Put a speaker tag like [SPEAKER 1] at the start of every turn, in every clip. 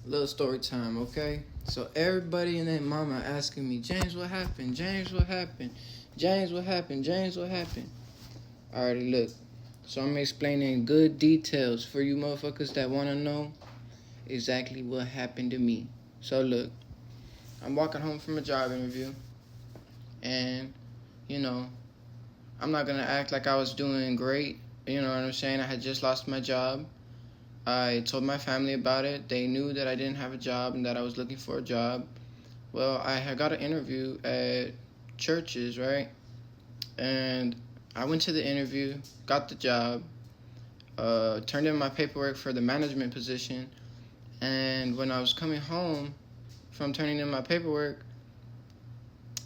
[SPEAKER 1] Little story time, okay? So everybody and their mama asking me, James, what happened? James, what happened? James, what happened? James, what happened? Alrighty, look. So I'm explaining good details for you motherfuckers that want to know exactly what happened to me. So look, I'm walking home from a job interview, and you know, I'm not gonna act like I was doing great. You know what I'm saying? I had just lost my job. I told my family about it. They knew that I didn't have a job and that I was looking for a job. Well, I had got an interview at churches, right? And I went to the interview, got the job, turned in my paperwork for the management position. And when I was coming home from turning in my paperwork,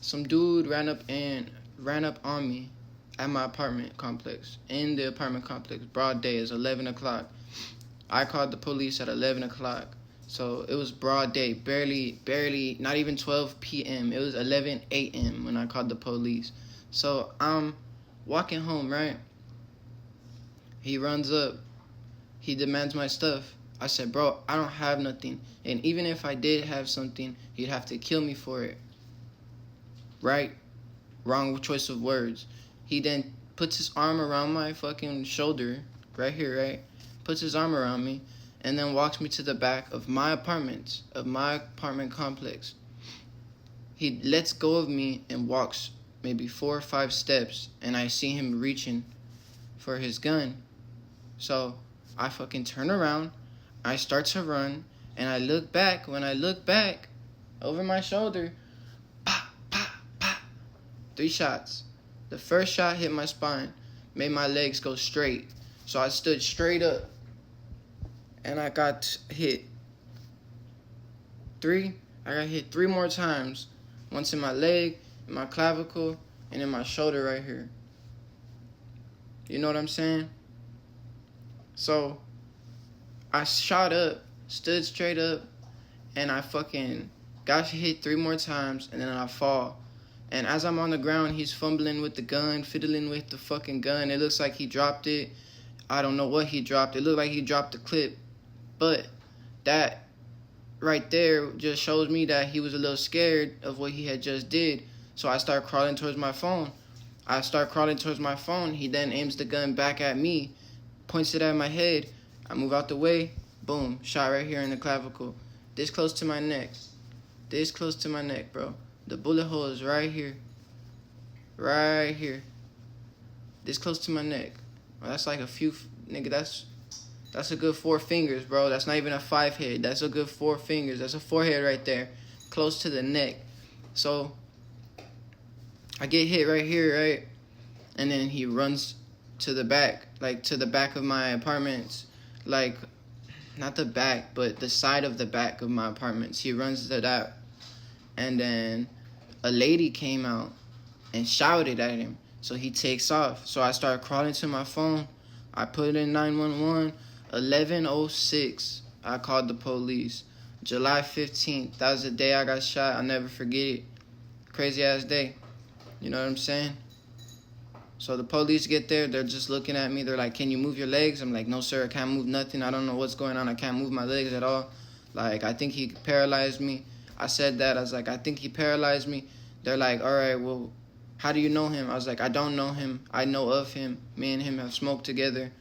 [SPEAKER 1] some dude ran up on me at my apartment complex. In the apartment complex, broad day, it's 11 o'clock. I called the police at 11 o'clock. So it was broad day, barely, not even 12 p.m. It was 11 a.m. when I called the police. So I'm walking home, right? He runs up. He demands my stuff. I said, bro, I don't have nothing. And even if I did have something, he'd have to kill me for it. Right? Wrong choice of words. He then puts his arm around my fucking shoulder, right here, right? Puts his arm around me, and then walks me to the back of my apartment complex. He lets go of me and walks maybe 4 or 5 steps, and I see him reaching for his gun. So I fucking turn around, I start to run, and I look back. When I look back, over my shoulder, pa, pa, pa, 3 shots. The first shot hit my spine, made my legs go straight. So I stood straight up, and I got hit 3 more times. Once in my leg, in my clavicle, and in my shoulder right here. You know what I'm saying? So I shot up, stood straight up, and I fucking got hit 3 more times, and then I fall. And as I'm on the ground, he's fumbling with the gun, fiddling with the fucking gun. It looks like he dropped it. I don't know what he dropped. It looked like he dropped the clip. But that right there just shows me that he was a little scared of what he had just did. So I start crawling towards my phone. He then aims the gun back at me, points it at my head. I move out the way. Boom. Shot right here in the clavicle. This close to my neck. Bro. The bullet hole is right here. Right here. This close to my neck. Well, that's like a few, nigga, that's a good 4 fingers, bro. That's not even a 5 head. That's a good 4 fingers. That's a forehead right there. Close to the neck. So I get hit right here, right? And then he runs to the back, like to the back of my apartments. Like, not the back, but the side of the back of my apartments. He runs to that. And then a lady came out and shouted at him. So he takes off. So I start crawling to my phone. I put in 911. 11:06. I called the police. July 15th. That was the day I got shot. I'll never forget it. Crazy ass day. You know what I'm saying? So the police get there. They're just looking at me. They're like, can you move your legs? I'm like, no, sir. I can't move nothing. I don't know what's going on. I can't move my legs at all. Like, I think he paralyzed me. I said that. I was like, I think he paralyzed me. They're like, all right, well, how do you know him? I was like, I don't know him. I know of him. Me and him have smoked together.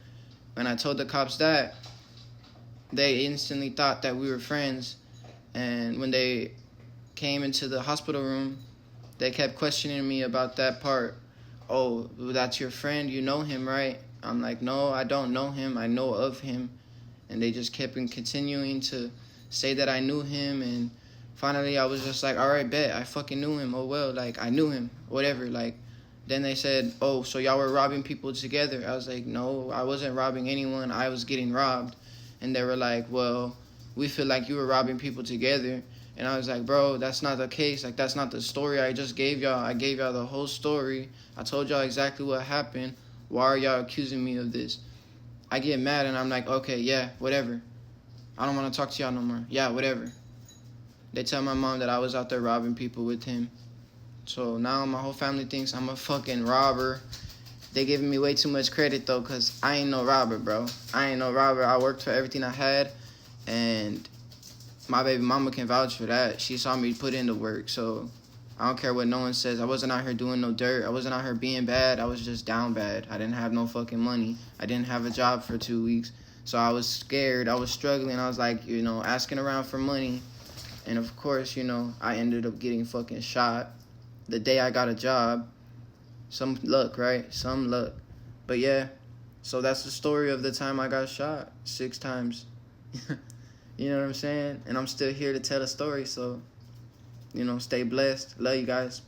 [SPEAKER 1] When I told the cops that, they instantly thought that we were friends. And when they came into the hospital room, they kept questioning me about that part. Oh, that's your friend? You know him, right? I'm like, no, I don't know him. I know of him. And they just kept continuing to say that I knew him. And finally, I was just like, all right, bet. I fucking knew him. Oh, well, like, I knew him. Whatever, like. Then they said, oh, so y'all were robbing people together. I was like, no, I wasn't robbing anyone. I was getting robbed. And they were like, well, we feel like you were robbing people together. And I was like, bro, that's not the case. Like, that's not the story I just gave y'all. I gave y'all the whole story. I told y'all exactly what happened. Why are y'all accusing me of this? I get mad and I'm like, okay, yeah, whatever. I don't want to talk to y'all no more. Yeah, whatever. They tell my mom that I was out there robbing people with him. So now my whole family thinks I'm a fucking robber. They giving me way too much credit, though, because I ain't no robber, bro. I ain't no robber. I worked for everything I had, and My baby mama can vouch for that. She saw me put in the work, so I don't care what no one says. I wasn't out here doing no dirt. I wasn't out here being bad. I was just down bad. I didn't have no fucking money. I didn't have a job for 2 weeks. So I was scared. I was struggling. I was like, asking around for money. And of course, I ended up getting fucking shot the day I got a job. Some luck, right? Some luck. But yeah, so that's the story of the time I got shot 6 times. You know what I'm saying? And I'm still here to tell the story, so, stay blessed. Love you guys.